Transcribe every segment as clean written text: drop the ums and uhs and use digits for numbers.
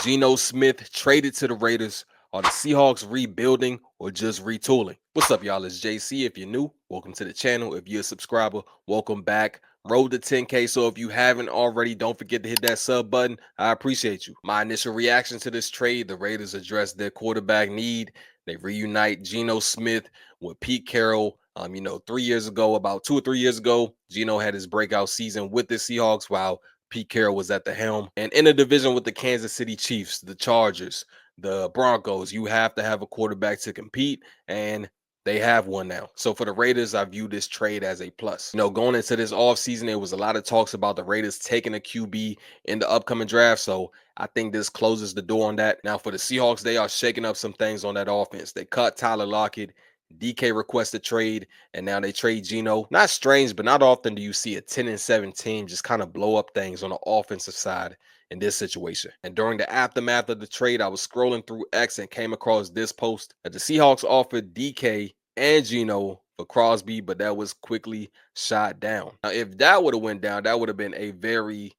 Geno Smith traded to the Raiders. Are the Seahawks rebuilding or just retooling? What's up, y'all? It's JC. If you're new, welcome to the channel. If you're a subscriber, welcome back. Road to 10K. So if you haven't already, don't forget to hit that sub button. I appreciate you. My initial reaction to this trade, the Raiders address their quarterback need. They reunite Geno Smith with Pete Carroll. 3 years ago, about 2 or 3 years ago, Geno had his breakout season with the Seahawks while Pete Carroll was at the helm. And in a division with the Kansas City Chiefs, the Chargers, the Broncos, you have to have a quarterback to compete, and they have one now. So for the Raiders, I view this trade as a plus. Going into this offseason, there was a lot of talks about the Raiders taking a QB in the upcoming draft. So I think this closes the door on that. Now for the Seahawks, they are shaking up some things on that offense. They cut Tyler Lockett. DK requested trade, and now they trade Geno. Not strange, but not often do you see a 10-7 team just kind of blow up things on the offensive side in this situation. And during the aftermath of the trade, I was scrolling through X and came across this post that the Seahawks offered DK and Geno for Crosby, but that was quickly shot down. Now, if that would have went down, that would have been a very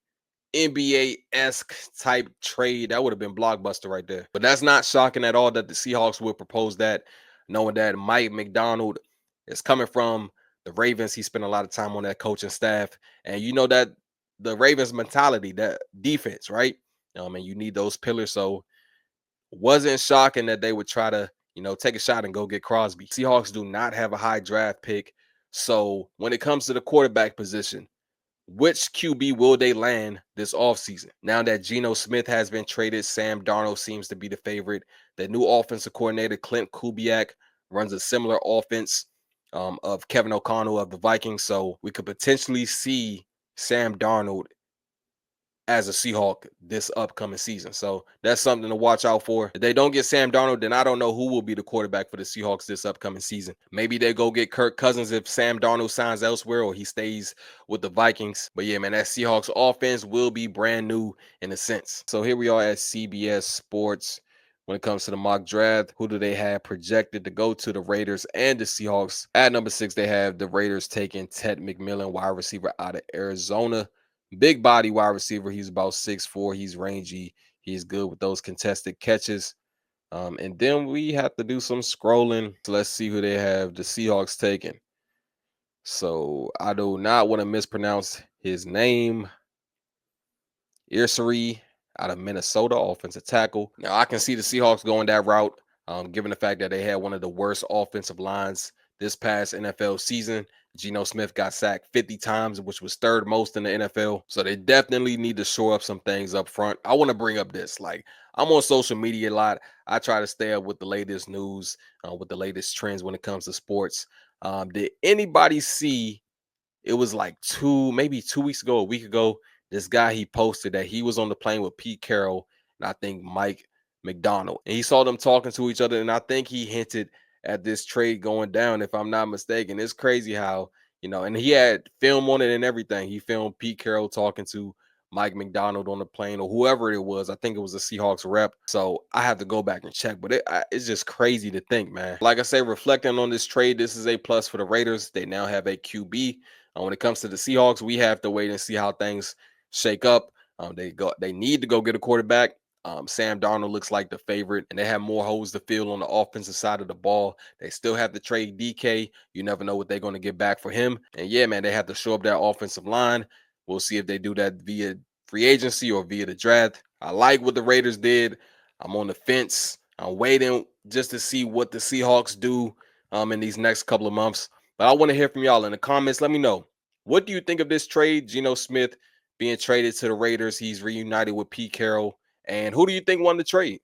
NBA-esque type trade. That would have been blockbuster right there. But that's not shocking at all that the Seahawks would propose that, knowing that Mike McDonald is coming from the Ravens. He spent a lot of time on that coaching staff. And you know that the Ravens mentality, that defense, right? And you need those pillars. So wasn't shocking that they would try to, take a shot and go get Crosby. Seahawks do not have a high draft pick. So when it comes to the quarterback position, which QB will they land this offseason? Now that Geno Smith has been traded, Sam Darnold seems to be the favorite. The new offensive coordinator, Clint Kubiak, runs a similar offense of Kevin O'Connell of the Vikings. So we could potentially see Sam Darnold as a Seahawk this upcoming season. So that's something to watch out for. If they don't get Sam Darnold, then I don't know who will be the quarterback for the Seahawks this upcoming season. Maybe they go get Kirk Cousins if Sam Darnold signs elsewhere or he stays with the Vikings. But yeah, man, that Seahawks offense will be brand new in a sense. So here we are at CBS Sports. When it comes to the mock draft, who do they have projected to go to the Raiders and the Seahawks? At number 6, they have the Raiders taking Ted McMillan, wide receiver out of Arizona. Big body wide receiver. He's about 6'4". He's rangy. He's good with those contested catches. And then we have to do some scrolling. So let's see who they have the Seahawks taking. So I do not want to mispronounce his name. Irsary out of Minnesota, offensive tackle. Now I can see the Seahawks going that route, given the fact that they had one of the worst offensive lines this past NFL season. Geno Smith got sacked 50 times, which was third most in the NFL. So they definitely need to shore up some things up front. I want to bring up this. Like, I'm on social media a lot. I try to stay up with the latest news, with the latest trends when it comes to sports. Did anybody see, it was like maybe 2 weeks ago, a week ago, this guy, he posted that he was on the plane with Pete Carroll and I think Mike McDonald. And he saw them talking to each other. And I think he hinted at this trade going down, if I'm not mistaken. It's crazy how, and he had film on it and everything. He filmed Pete Carroll talking to Mike McDonald on the plane or whoever it was. I think it was a Seahawks rep. So I have to go back and check. But it's just crazy to think, man. Like I say, reflecting on this trade, this is a plus for the Raiders. They now have a QB. When it comes to the Seahawks, we have to wait and see how things shake up. They need to go get a quarterback. Sam Darnold looks like the favorite, and they have more holes to fill on the offensive side of the ball. They still have to trade DK. You never know what they're going to get back for him. And yeah, man, they have to show up their offensive line. We'll see if they do that via free agency or via the draft. I like what the Raiders did. I'm on the fence. I'm waiting just to see what the Seahawks do in these next couple of months. But I want to hear from y'all in the comments. Let me know. What do you think of this trade? Geno Smith being traded to the Raiders. He's reunited with Pete Carroll. And who do you think won the trade?